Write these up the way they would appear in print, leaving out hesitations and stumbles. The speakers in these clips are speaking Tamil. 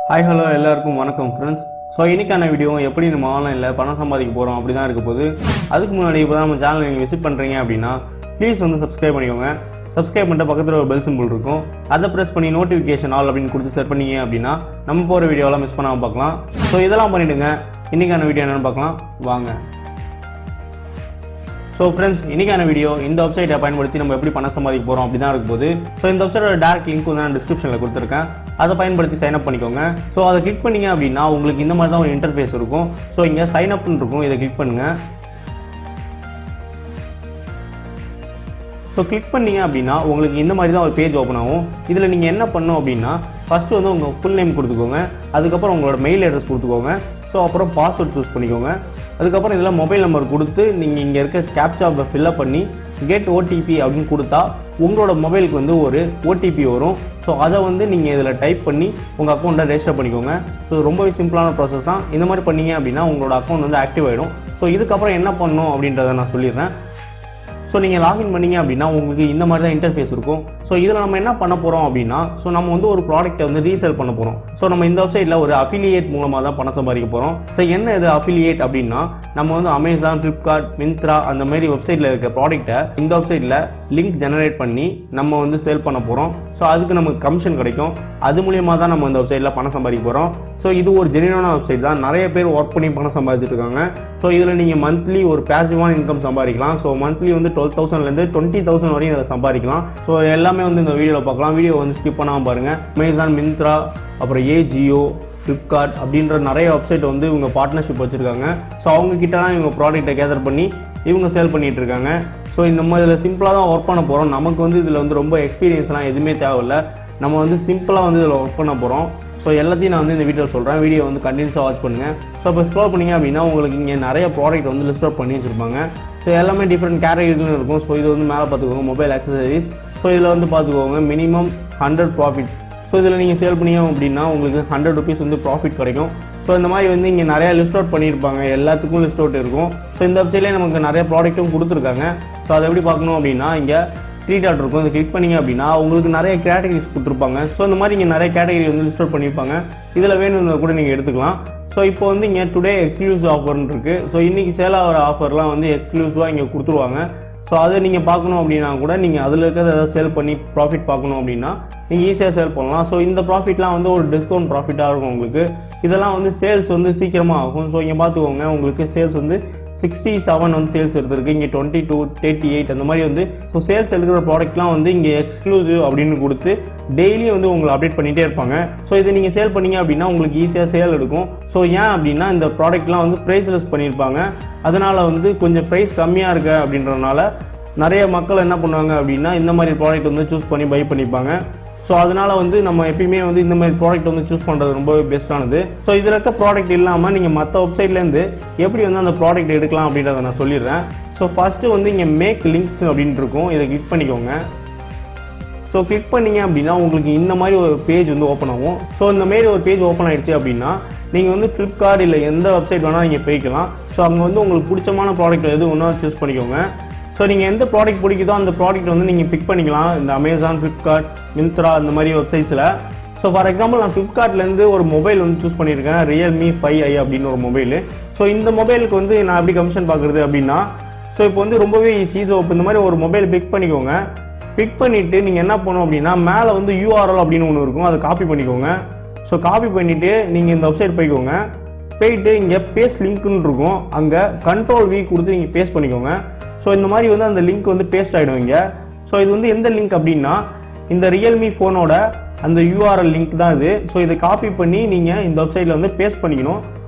ஹாய் ஹலோ எல்லாருக்கும் வணக்கம் ஃப்ரெண்ட்ஸ். ஸோ இன்றைக்கான வீடியோ எப்படி நம்ம ஆன்லைனில் பணம் சம்பாதிக்க போகிறோம் அப்படி தான் இருக்க போகுது. அதுக்கு முன்னாடி இப்போ தான் நம்ம சேனல் நீங்கள் விசிட் பண்ணுறீங்க அப்படின்னா ப்ளீஸ் வந்து சப்ஸ்கிரைப் பண்ணிக்கோங்க. சப்ஸ்கிரைப் பண்ணிட்டு பக்கத்தில் ஒரு பெல் சிம்பிள் இருக்கும், அதை ப்ரெஸ் பண்ணி நோட்டிஃபிகேஷன் ஆல் அப்படின்னு கொடுத்து செட் பண்ணிங்க அப்படின்னா நம்ம போகிற வீடியோலாம் மிஸ் பண்ணாமல் பார்க்கலாம். ஸோ இதெல்லாம் பண்ணிவிடுங்க. இன்றைக்கான வீடியோ என்னென்னு பார்க்கலாம் வாங்க. ஸோ ஃப்ரெண்ட்ஸ், இன்றைக்கான வீடியோ இந்த வெப்சைட்டை பயன்படுத்தி நம்ம எப்படி பணம் சம்பாதிக்க போகிறோம் அப்படி தான் இருக்க போகுது. ஸோ இந்த வெப்சைட்டோட டேரக்ட் லிங்க் வந்து நான் டிஸ்கிரிப்ஷனில் கொடுத்துருக்கேன், அதை பயன்படுத்தி சைன் அப் பண்ணிக்கோங்க. ஸோ அதை கிளிக் பண்ணிங்க அப்படின்னா உங்களுக்கு இந்த மாதிரி தான் ஒரு இன்டர்ஃபேஸ் இருக்கும். ஸோ இங்கே சைன் அப்னு இருக்கும், இதை கிளிக் பண்ணுங்கள். ஸோ கிளிக் பண்ணிங்க அப்படின்னா உங்களுக்கு இந்த மாதிரி தான் ஒரு பேஜ் ஓப்பன் ஆகும். இதில் நீங்கள் என்ன பண்ணணும் அப்படின்னா ஃபஸ்ட்டு வந்து உங்கள் ஃபுல் நேம் கொடுத்துக்கோங்க, அதுக்கப்புறம் உங்களோட மெயில் அட்ரஸ் கொடுத்துக்கோங்க. ஸோ அப்புறம் பாஸ்வேர்ட் சூஸ் பண்ணிக்கோங்க. அதுக்கப்புறம் இதில் மொபைல் நம்பர் கொடுத்து நீங்கள் இங்கே இருக்க கேப்சாவை ஃபில்அப் பண்ணி கெட் ஓடிபி அப்படின்னு கொடுத்தா உங்களோட மொபைலுக்கு வந்து ஒரு ஓடிபி வரும். ஸோ அதை வந்து நீங்கள் இதில் டைப் பண்ணி உங்கள் அக்கௌண்ட்டை ரெஜிஸ்டர் பண்ணிக்கோங்க. ஸோ ரொம்பவே சிம்பிளான ப்ராசஸ் தான். இந்த மாதிரி பண்ணீங்க அப்படின்னா உங்களோட அக்கௌண்ட் வந்து ஆக்டிவ் ஆகிடும். ஸோ இதுக்கப்புறம் என்ன பண்ணணும் அப்படின்றத நான் சொல்லிடுறேன். ஸோ நீங்கள் லாகின் பண்ணிங்க அப்படின்னா உங்களுக்கு இந்த மாதிரி தான் இன்டர்ஃபேஸ் இருக்கும். ஸோ இதில் நம்ம என்ன பண்ண போகிறோம் அப்படின்னா ஸோ நம்ம வந்து ஒரு ப்ராடக்ட்டை வந்து ரீசேல் பண்ண போகிறோம். ஸோ நம்ம இந்த வெப்சைட்டில் ஒரு அஃபிலியேட் மூலமாக தான் பணம் சம்பாதிக்க போகிறோம். ஸோ என்ன இது அஃபிலியேட் அப்படின்னா நம்ம வந்து அமேசான், ஃப்ளிப்கார்ட், மிந்த்ரா அந்த மாதிரி வெப்சைட்டில் இருக்க ப்ராடக்ட்டை இந்த வெப்சைட்டில் லிங்க் ஜெனரேட் பண்ணி நம்ம வந்து சேல் பண்ண போகிறோம். ஸோ அதுக்கு நமக்கு கமிஷன் கிடைக்கும். அது மூலியமாக தான் நம்ம இந்த வெப்சைட்டில் பணம் சம்பாதிக்க போகிறோம். ஸோ இது ஒரு ஜெனியூனான வெப்சைட் தான். நிறைய பேர் ஒர்க் பண்ணி பணம் சம்பாதிச்சுட்டு இருக்காங்க. ஸோ இதில் நீங்கள் மந்த்லி ஒரு பேசிவான இன்கம் சம்பாதிக்கலாம். ஸோ மந்த்லி வந்து 12,000லேருந்து 20,000 வரையும் இதில் சம்பாதிக்கலாம். ஸோ எல்லாமே வந்து இந்த வீடியோவில் பார்க்கலாம். வீடியோ வந்து ஸ்கிப் பண்ணாமல் பாருங்கள். அமேசான், மிந்த்ரா, அப்புறம் ஏஜியோ, ஃப்ளிப்கார்ட் அப்படின்ற நிறைய வெப்சைட் வந்து இவங்க பார்ட்னர்ஷிப் வச்சுருக்காங்க. ஸோ அவங்கக்கிட்டலாம் இவங்க ப்ராடக்ட்டை கேதர் பண்ணி இவங்க சேல் பண்ணிகிட்டு இருக்காங்க. ஸோ நம்ம இதில் சிம்பிளாக தான் ஒர்க் பண்ண போகிறோம். நமக்கு வந்து இதில் வந்து ரொம்ப எக்ஸ்பீரியன்ஸ்லாம் எதுவுமே தேவையில்லை. நம்ம வந்து சிம்பிளாக வந்து இதில் ஒர்க் பண்ண போகிறோம். ஸோ எல்லாத்தையும் நான் வந்து இந்த வீடியோ சொல்கிறேன். வீடியோ வந்து கண்டினியூஸாக வாட்ச் பண்ணுங்கள். ஸோ இப்போ ஸ்க்ரோல் பண்ணிங்க அப்படின்னா உங்களுக்கு இங்கே நிறைய ப்ராடக்ட் வந்து லிஸ்ட் அவுட் பண்ணி வச்சுருப்பாங்க. ஸோ எல்லாமே டிஃப்ரெண்ட் கேட்டகரின்னு இருக்கும். ஸோ இது வந்து மேலே பார்த்துக்கோங்க, மொபைல் ஆக்சசரிஸ். ஸோ இதில் வந்து பார்த்துக்கோங்க மினிமம் 100 ப்ராஃபிட்ஸ். ஸோ இதில் நீங்கள் சேல் பண்ணிங்க அப்படின்னா உங்களுக்கு 100 ருபீஸ் வந்து ப்ராஃபிட் கிடைக்கும். ஸோ இந்த மாதிரி வந்து இங்கே நிறையா லிஸ்ட் அவுட் பண்ணியிருப்பாங்க, எல்லாத்துக்கும் லிஸ்ட் அவுட் இருக்கும். ஸோ இந்த வெப்சைட்லேயே நமக்கு நிறைய ப்ராடக்ட்டும் கொடுத்துருக்காங்க. ஸோ அதை எப்படி பார்க்கணும் அப்படின்னா இங்கே 3 டாட் இருக்கும், இதை கிளிக் பண்ணிங்க அப்படின்னா உங்களுக்கு நிறைய கேட்டகரிஸ் கொடுத்துருப்பாங்க. ஸோ இந்த மாதிரி இங்கே நிறைய கேட்டகரி வந்து லிஸ்ட் அவுட் பண்ணியிருப்பாங்க. இதில் வேணும்னு கூட நீங்கள் எடுத்துக்கலாம். ஸோ இப்போ வந்து இங்கே டுடே எக்ஸ்க்ளூசிவ் ஆஃபர்னு இருக்குது. ஸோ இன்றைக்கி சேல் ஆகிற ஆஃபர்லாம் வந்து எக்ஸ்க்ளூசிவாக இங்கே கொடுத்துருவாங்க. ஸோ அதை நீங்கள் பார்க்கணும் அப்படின்னா கூட நீங்கள் அதில் இருக்கிறத ஏதாவது சேல் பண்ணி ப்ராஃபிட் பார்க்கணும் அப்படின்னா நீங்கள் ஈஸியாக சேல் பண்ணலாம். ஸோ இந்த ப்ராஃபிட்லாம் வந்து ஒரு டிஸ்கவுண்ட் ப்ராஃபிட்டாக இருக்கும் உங்களுக்கு. இதெல்லாம் வந்து சேல்ஸ் வந்து சீக்கிரமாக ஆகும். ஸோ இங்கே பார்த்துக்கோங்க, உங்களுக்கு சேல்ஸ் வந்து 67 வந்து சேல்ஸ் எடுத்துருக்கு. இங்கே 22, 38 அந்த மாதிரி வந்து ஸோ சேல்ஸ் எடுக்கிற ப்ராடக்ட்லாம் வந்து இங்கே எக்ஸ்க்ளூசிவ் அப்படின்னு கொடுத்து டெய்லியும் வந்து உங்களை அப்டேட் பண்ணிகிட்டே இருப்பாங்க. ஸோ இதை நீங்கள் சேல் பண்ணிங்க அப்படின்னா உங்களுக்கு ஈஸியாக சேல் எடுக்கும். ஸோ ஏன் அப்படின்னா இந்த ப்ராடக்ட்லாம் வந்து ப்ரைஸ்லெஸ் பண்ணியிருப்பாங்க. அதனால் வந்து கொஞ்சம் ப்ரைஸ் கம்மியாக இருக்குது அப்படின்றதுனால நிறைய மக்கள் என்ன பண்ணுவாங்க அப்படின்னா இந்த மாதிரி ப்ராடக்ட் வந்து சூஸ் பண்ணி பை பண்ணிப்பாங்க. ஸோ அதனால் வந்து நம்ம எப்பயுமே வந்து இந்த மாதிரி ப்ராடக்ட் வந்து சூஸ் பண்ணுறது ரொம்பவே பெஸ்ட்டானது. ஸோ இதில் இருக்க ப்ராடக்ட் இல்லாமல் நீங்கள் மற்ற வெப்சைட்லேருந்து எப்படி வந்து அந்த ப்ராடக்ட் எடுக்கலாம் அப்படின்றத நான் சொல்லிடுறேன். ஸோ ஃபஸ்ட்டு வந்து இங்கே மேக் லிங்க்ஸ் அப்படின்ட்டு இருக்கும், இதை கிளிக் பண்ணிக்கோங்க. ஸோ கிளிக் பண்ணிங்க அப்படின்னா உங்களுக்கு இந்த மாதிரி ஒரு பேஜ் வந்து ஓப்பன் ஆகும். ஸோ இந்த மாரி ஒரு பேஜ் ஓப்பன் ஆகிடுச்சு அப்படின்னா நீங்கள் வந்து ஃப்ளிப்கார்ட் இல்லை எந்த வெப்சைட் வேணால் நீங்கள் போய்க்கலாம். ஸோ அங்கே வந்து உங்களுக்கு பிடிச்சமான ப்ராடக்ட் எது ஒன்றா சூஸ் பண்ணிக்கோங்க. ஸோ நீங்கள் எந்த ப்ராடக்ட் பிடிக்குதோ அந்த ப்ராடக்ட் வந்து நீங்கள் பிக் பண்ணிக்கலாம். இந்த அமேசான், ஃப்ளிப்கார்ட், மிந்த்ரா அந்த மாதிரி வெப்சைட்ஸில். ஸோ ஃபார் எக்ஸாம்பிள் நான் ஃப்ளிப்கார்ட்லேருந்து ஒரு மொபைல் வந்து சூஸ் பண்ணியிருக்கேன், ரியல்மி 5i அப்படின்னு ஒரு மொபைல். ஸோ இந்த மொபைலுக்கு வந்து நான் எப்படி கமிஷன் பார்க்குறது அப்படின்னா ஸோ இப்போ வந்து ரொம்பவே ஈஸி. ஸோ இப்போ இந்த மாதிரி ஒரு மொபைல் பிக் பண்ணிக்கோங்க. பிக் பண்ணிவிட்டு நீங்கள் என்ன பண்ணணும் அப்படின்னா மேலே வந்து URL அப்படின்னு ஒன்று இருக்கும், அதை காப்பி பண்ணிக்கோங்க. ஸோ காப்பி பண்ணிவிட்டு நீங்கள் இந்த வெப்சைட் போய்க்கோங்க. போயிட்டு இங்கே பேஸ்ட் லிங்க்னு இருக்கும், அங்கே Ctrl+V கொடுத்து நீங்கள் பேஸ்ட் பண்ணிக்கோங்க. ஸோ இந்த மாதிரி வந்து அந்த லிங்க் வந்து பேஸ்ட் ஆகிடும் இங்கே. ஸோ இது வந்து எந்த லிங்க் அப்படின்னா இந்த ரியல்மி ஃபோனோட அந்த URL லிங்க் தான் இது. ஸோ இதை காப்பி பண்ணி நீங்கள் இந்த வெப்சைட்டில் வந்து பேஸ்ட் பண்ணிக்கணும்.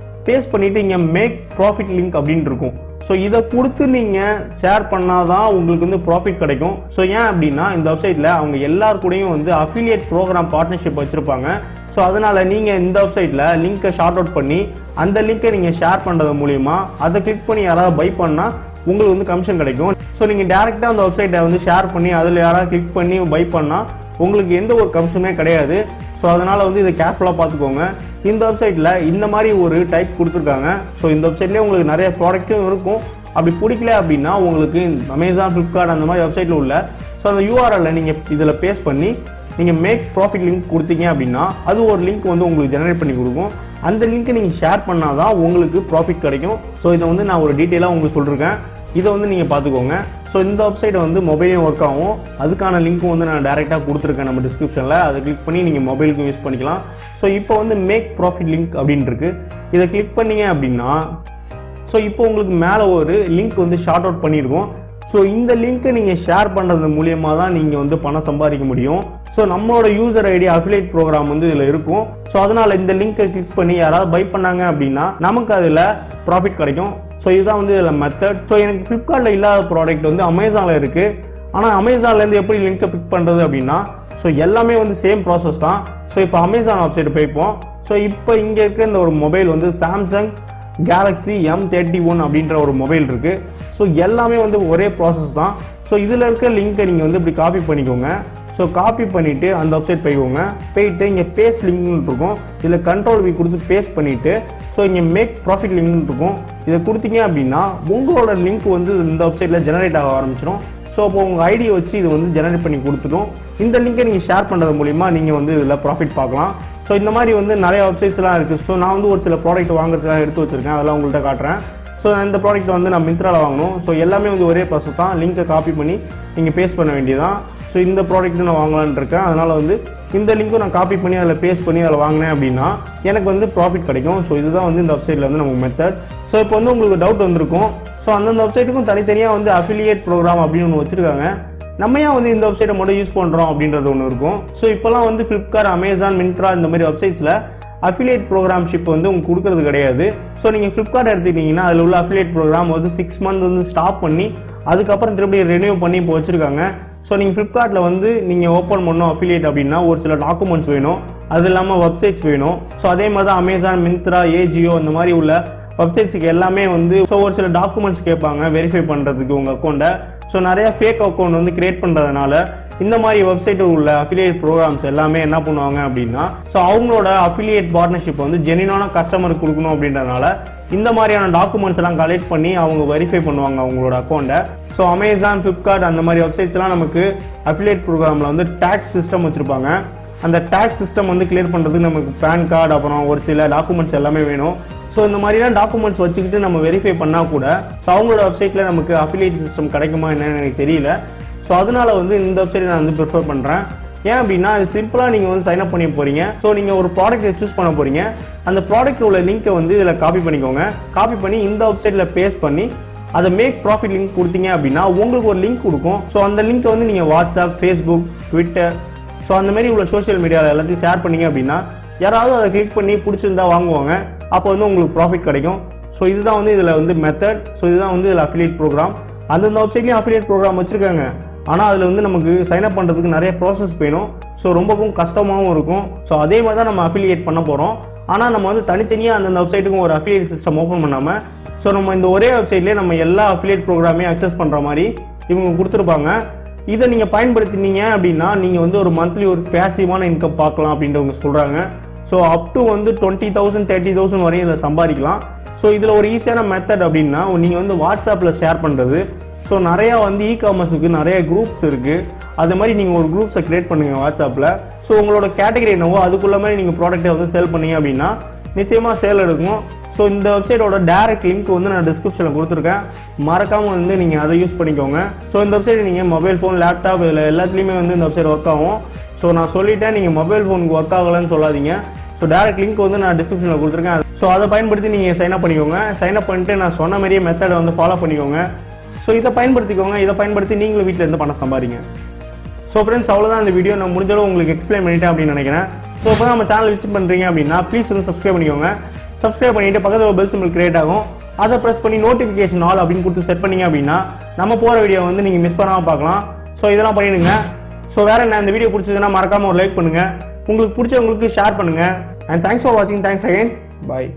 பேஸ்ட் பண்ணிவிட்டு இங்கே மேக் ப்ராஃபிட் லிங்க் அப்படின்னு இருக்கும். ஸோ இதை கொடுத்து நீங்கள் ஷேர் பண்ணால் தான் உங்களுக்கு வந்து ப்ராஃபிட் கிடைக்கும். ஸோ ஏன் அப்படின்னா இந்த வெப்சைட்டில் அவங்க எல்லாருக்கூடையும் வந்து அஃபிலியேட் ப்ரோக்ராம் பார்ட்னர்ஷிப் வச்சுருப்பாங்க. ஸோ அதனால் நீங்கள் இந்த வெப்சைட்டில் லிங்க்கை ஷார்ட் அவுட் பண்ணி அந்த லிங்க்கை நீங்கள் ஷேர் பண்ணுறது மூலிமா அதை கிளிக் பண்ணி யாராவது பை பண்ணால் உங்களுக்கு வந்து கமிஷன் கிடைக்கும். ஸோ நீங்கள் டேரெக்டாக அந்த வெப்சைட்டை வந்து ஷேர் பண்ணி அதில் யாராவது கிளிக் பண்ணி பை பண்ணால் உங்களுக்கு எந்த ஒரு கமிஷனுமே கிடையாது. ஸோ அதனால் வந்து இதை கேர்ஃபுல்லாக பார்த்துக்கோங்க. இந்த வெப்சைட்டில் இந்த மாதிரி ஒரு டைப் கொடுத்துருக்காங்க. ஸோ இந்த வெப்சைட்லேயே உங்களுக்கு நிறைய ப்ராடக்ட்டும் இருக்கும். அப்படி பிடிக்கல அப்படின்னா உங்களுக்கு அமேசான், ஃப்ளிப்கார்ட் அந்த மாதிரி வெப்சைட்டில் உள்ள ஸோ அந்த URL நீங்கள் இதில் பேஸ்ட் பண்ணி நீங்கள் மேக் ப்ராஃபிட் லிங்க் கொடுத்தீங்க அப்படின்னா அது ஒரு லிங்க் வந்து உங்களுக்கு ஜெனரேட் பண்ணி கொடுக்கும். அந்த லிங்க்கை நீங்கள் ஷேர் பண்ணால் தான் உங்களுக்கு ப்ராஃபிட் கிடைக்கும். ஸோ இதை வந்து நான் ஒரு டீட்டெயிலாக உங்களுக்கு சொல்லியிருக்கேன். இதை வந்து நீங்கள் பார்த்துக்கோங்க. ஸோ இந்த வெப்சைட்டை வந்து மொபைலையும் ஒர்க் ஆகும். அதுக்கான லிங்க்கும் வந்து நான் டேரெக்டாக கொடுத்துருக்கேன் நம்ம டிஸ்கிரிப்ஷனில். அதை கிளிக் பண்ணி நீங்கள் மொபைலுக்கும் யூஸ் பண்ணிக்கலாம். ஸோ இப்போ வந்து மேக் ப்ராஃபிட் லிங்க் அப்படின்னு இருக்கு. இதை கிளிக் பண்ணீங்க அப்படின்னா ஸோ இப்போ உங்களுக்கு மேலே ஒரு லிங்க் வந்து ஷார்ட் அவுட் பண்ணியிருக்கோம். ஸோ இந்த லிங்க்கை நீங்கள் ஷேர் பண்ணுறது மூலியமாக தான் நீங்கள் வந்து பணம் சம்பாதிக்க முடியும். ஸோ நம்மளோட யூசர் ஐடி அஃபிலியேட் ப்ரோக்ராம் வந்து இதில் இருக்கும். ஸோ அதனால் இந்த லிங்க்கை கிளிக் பண்ணி யாராவது பை பண்ணாங்க அப்படின்னா நமக்கு அதில் ப்ராஃபிட் கிடைக்கும். ஸோ இதுதான் வந்து இதில் மெத்தட். ஸோ எனக்கு ஃப்ளிப்கார்ட்டில் இல்லாத ப்ராடக்ட் வந்து அமேசானில் இருக்குது. ஆனால் அமேசான்லேருந்து எப்படி லிங்க்கை பிக் பண்ணுறது அப்படின்னா ஸோ எல்லாமே வந்து சேம் ப்ராசஸ் தான். ஸோ இப்போ அமேசான் வெப்சைட் போய்ப்போம். ஸோ இப்போ இங்கே இருக்கிற இந்த ஒரு மொபைல் வந்து சாம்சங் கேலக்ஸி M31 அப்படின்ற ஒரு மொபைல் இருக்குது. ஸோ எல்லாமே வந்து ஒரே ப்ராசஸ் தான். ஸோ இதில் இருக்க லிங்க்கை நீங்கள் வந்து இப்படி காப்பி பண்ணிக்கோங்க. ஸோ காப்பி பண்ணிவிட்டு அந்த வெப்சைட் போயிட்டு இங்கே பேஸ்ட் லிங்க்னு இருக்கும். இதில் Ctrl+V கொடுத்து பேஸ்ட் பண்ணிவிட்டு ஸோ இங்கே மேக் ப்ராஃபிட் லிங்க்னு இருக்கும். இதை கொடுத்தீங்க அப்படின்னா உங்களோட லிங்க் வந்து இந்த வெப்சைட்டில் ஜெனரேட் ஆக ஆரம்பிச்சிடும். ஸோ அப்போ உங்கள் ஐடியை வச்சு இது வந்து ஜெனரேட் பண்ணி கொடுத்துடும். இந்த லிங்கை நீங்கள் ஷேர் பண்ணுறது மூலிமா நீங்கள் வந்து இதில் ப்ராஃபிட் பார்க்கலாம். ஸோ இந்த மாதிரி வந்து நிறைய வெப்சைட்ஸ்லாம் இருக்குது. ஸோ நான் வந்து ஒரு சில ப்ராடக்ட் வாங்குறதுக்காக எடுத்து வச்சுருக்கேன். அதெல்லாம் உங்கள்கிட்ட காட்டுறேன். ஸோ இந்த ப்ராடக்ட் வந்து நான் மிந்த்ராவில் வாங்கணும். ஸோ எல்லாமே வந்து ஒரே ப்ராசஸ் தான். லிங்கை காப்பி பண்ணி நீங்கள் பேஸ்ட் பண்ண வேண்டியதான். ஸோ இந்த ப்ராடக்ட்டு நான் வாங்கலான்னு இருக்கேன். அதனால் வந்து இந்த லிங்க்கும் நான் காப்பி பண்ணி அதில் பேஸ்ட் பண்ணி அதில் வாங்கினேன் அப்படின்னா எனக்கு வந்து ப்ராஃபிட் கிடைக்கும். ஸோ இதுதான் வந்து இந்த வெப்சைட்டில் வந்து நமக்கு மெத்தட். ஸோ இப்போ வந்து உங்களுக்கு டவுட் வந்திருக்கும். ஸோ அந்தந்த வெப்சைட்டுக்கும் தனித்தனியாக வந்து அஃபிலியேட் ப்ரோக்ராம் அப்படின்னு ஒன்று வச்சுருக்காங்க. நம்ம ஏன் வந்து இந்த வெப்சைட்டை மட்டும் யூஸ் பண்ணுறோம் அப்படின்றது ஒன்று இருக்கும். ஸோ இப்போலாம் வந்து ஃப்ளிப்கார்ட், அமேசான், மிந்த்ரா இந்த மாதிரி வெப்சைட்ஸில் அஃபிலியேட் ப்ரோக்ராம்ஷிப் வந்து உங்களுக்கு கொடுக்கறது கிடையாது. ஸோ நீங்கள் ஃப்ளிப்கார்ட் எடுத்துக்கிட்டிங்கன்னா அதில் உள்ள அஃபிலியேட் ப்ரோக்ராம் வந்து 6 months வந்து ஸ்டாப் பண்ணி அதுக்கப்புறம் திருப்பி ரெனியூ பண்ணி இப்போ வச்சுருக்காங்க. ஸோ நீங்கள் ஃப்ளிப்கார்ட்டில் வந்து நீங்கள் ஓப்பன் பண்ணணும் அஃபிலியேட் அப்படின்னா ஒரு சில டாக்குமெண்ட்ஸ் வேணும். அது இல்லாமல் வெப்சைட்ஸ் வேணும். ஸோ அதே மாதிரி தான் அமேசான், மிந்த்ரா, ஏஜியோ இந்த மாதிரி உள்ள வெப்சைட்ஸுக்கு எல்லாமே வந்து ஸோ ஒரு சில டாக்குமெண்ட்ஸ் கேட்பாங்க வெரிஃபை பண்ணுறதுக்கு உங்கள் அக்கௌண்ட்டை. ஸோ நிறையா ஃபேக் அக்கௌண்ட் வந்து கிரியேட் பண்ணுறதுனால இந்த மாதிரி வெப்சைட்டு உள்ள அஃபிலியேட் ப்ரோக்ராம்ஸ் எல்லாமே என்ன பண்ணுவாங்க அப்படின்னா ஸோ அவங்களோட அஃபிலியேட் பார்ட்னர்ஷிப் வந்து ஜெனியூனான கஸ்டமருக்கு கொடுக்கணும் அப்படின்றதுனால இந்த மாதிரியான டாக்குமெண்ட்ஸ் எல்லாம் கலெக்ட் பண்ணி அவங்க வெரிஃபை பண்ணுவாங்க அவங்களோட அக்கௌண்ட்டை. ஸோ அமேசான், ஃப்ளிப்கார்ட் அந்த மாதிரி வெப்சைட்ஸ்லாம் நமக்கு அஃபிலியேட் ப்ரோக்ராமில் வந்து டேக்ஸ் சிஸ்டம் வச்சுருப்பாங்க. அந்த டேக்ஸ் சிஸ்டம் வந்து கிளியர் பண்ணுறதுக்கு நமக்கு பேன் கார்டு அப்புறம் ஒரு சில டாக்குமெண்ட்ஸ் எல்லாமே வேணும். ஸோ இந்த மாதிரிலாம் டாக்குமெண்ட்ஸ் வச்சுக்கிட்டு நம்ம வெரிஃபை பண்ணால் கூட ஸோ அவங்களோட வெப்சைட்டில் நமக்கு அஃபிலியேட் சிஸ்டம் கிடைக்குமா என்னன்னு எனக்கு தெரியல. ஸோ அதனால வந்து இந்த வெப்சைட்டை நான் வந்து ப்ரிஃபர் பண்ணுறேன். ஏன் அப்படின்னா அது சிம்பிளாக நீங்கள் வந்து சைன் அப் பண்ணி போகிறீங்க. ஸோ நீங்கள் ஒரு ப்ராடக்ட்டை சூஸ் பண்ண போகிறீங்க. அந்த ப்ராடக்ட் உள்ள லிங்க்கை வந்து இதில் காப்பி பண்ணிக்கோங்க. காப்பி பண்ணி இந்த வெப்சைட்டில் பேஸ்ட் பண்ணி அதை மேக் ப்ராஃபிட் லிங்க் கொடுத்தீங்க அப்படின்னா உங்களுக்கு ஒரு லிங்க் கொடுக்கும். ஸோ அந்த லிங்க்கை வந்து நீங்கள் வாட்ஸ்அப், ஃபேஸ்புக், ட்விட்டர் ஸோ அந்த மாதிரி உள்ள சோஷியல் மீடியாவில் எல்லாத்தையும் ஷேர் பண்ணிங்க அப்படின்னா யாராவது அதை கிளிக் பண்ணி பிடிச்சிருந்தா வாங்குவாங்க. அப்போ வந்து உங்களுக்கு ப்ராஃபிட் கிடைக்கும். ஸோ இதுதான் வந்து இதில் வந்து மெத்தட். ஸோ இதுதான் வந்து இதில் அஃபிலியேட் ப்ரோக்ராம். அந்தந்த வெப்சைட்லேயும் அஃபிலியேட் ப்ரோக்ராம் வச்சுருக்காங்க. ஆனால் அதில் வந்து நமக்கு சைன் அப் பண்ணுறதுக்கு நிறைய ப்ராசஸ் வேணும். ஸோ ரொம்பவும் கஷ்டமாகவும் இருக்கும். ஸோ அதே மாதிரி தான் நம்ம அஃபிலியேட் பண்ண போகிறோம். ஆனால் நம்ம வந்து தனித்தனியாக அந்தந்த வெப்சைட்டுக்கும் ஒரு அஃபிலியேட் சிஸ்டம் ஓப்பன் பண்ணாமல் ஸோ நம்ம இந்த ஒரே வெப்சைட்லேயே நம்ம எல்லா அஃபிலியேட் ப்ரோக்ராமையும் அக்சஸ் பண்ணுற மாதிரி இவங்க கொடுத்துருப்பாங்க. இதை நீங்கள் பயன்படுத்தினீங்க அப்படின்னா நீங்கள் வந்து ஒரு மந்த்லி ஒரு பேசிவான இன்கம் பார்க்கலாம் அப்படின்றவங்க சொல்கிறாங்க. ஸோ அப் டு வந்து 20,000 30,000 வரையும் இதில் சம்பாதிக்கலாம். ஸோ இதில் ஒரு ஈஸியான மெத்தட் அப்படின்னா நீங்கள் வந்து வாட்ஸ்அப்பில் ஷேர் பண்ணுறது. ஸோ நிறையா வந்து இ-காமர்ஸுக்கு நிறைய குரூப்ஸ் இருக்குது. அது மாதிரி நீங்கள் ஒரு குரூப்ஸை க்ரியேட் பண்ணுங்கள் வாட்ஸ்அப்பில். ஸோ உங்களோட கேட்டகரி என்னவோ அதுக்குள்ள மாதிரி நீங்கள் ப்ராடக்ட்டை வந்து சேல் பண்ணீங்க அப்படின்னா நிச்சயமாக சேல் எடுக்கும். ஸோ இந்த வெப்சைட்டோட டேரக்ட் லிங்க் வந்து நான் டிஸ்கிரிப்ஷனில் கொடுத்துருக்கேன். மறக்காமல் வந்து நீங்கள் அதை யூஸ் பண்ணிக்கோங்க. ஸோ இந்த வெப்சைட் நீங்கள் மொபைல் ஃபோன், லேப்டாப் இதில் எல்லாத்துலேயுமே வந்து இந்த வெப்சைட் ஒர்க் ஆகும். ஸோ நான் சொல்லிட்டேன், நீங்கள் மொபைல் ஃபோனுக்கு ஒர்க் ஆகலைன்னு சொல்லாதீங்க. ஸோ டேரக்ட் லிங்க் வந்து நான் டிஸ்கிரிப்ஷனில் கொடுத்துருக்கேன். ஸோ அதை பயன்படுத்தி நீங்கள் சைன் அப் பண்ணிக்கோங்க. சைன் அப் பண்ணிட்டு நான் சொன்ன மாதிரியே மெத்தடை வந்து ஃபாலோ பண்ணிக்கோங்க. ஸோ இதை பயன்படுத்திக்கோங்க. இதை பயன்படுத்தி நீங்களும் வீட்டில் இருந்து பணம் சம்பாதிங்க. ஸோ ஃப்ரெண்ட்ஸ், அவ்வளோதான் இந்த வீடியோ. நான் முடிஞ்சளவு உங்களுக்கு எக்ஸ்பிளைன் பண்ணிட்டேன் அப்படின்னு நினைக்கிறேன். ஸோ இப்போ நம்ம சேனல் விசிட் பண்ணுறீங்க அப்படின்னா ப்ளீஸ் வந்து சப்ஸ்கிரைப் பண்ணிக்கோங்க. சப்ஸ்கிரைப் பண்ணிவிட்டு பக்கத்தில் ஒரு பெல் சிம்பிள் கிரியேட் ஆகும். அதை ப்ரெஸ் பண்ணி நோட்டிஃபிகேஷன் ஆல் அப்படின்னு கொடுத்து செட் பண்ணிங்க அப்படின்னா நம்ம போகிற வீடியோ வந்து நீங்கள் மிஸ் பண்ணாமல் பார்க்கலாம். ஸோ இதெல்லாம் பண்ணிடுங்க. ஸோ வேறு என்ன, இந்த வீடியோ பிடிச்சதுன்னா மறக்காமல் ஒரு லைக் பண்ணுங்கள். உங்களுக்கு பிடிச்சவங்களுக்கு ஷேர் பண்ணுங்கள். அண்ட் தேங்க்ஸ் ஃபார் வாட்சிங். Thanks again. பாய்.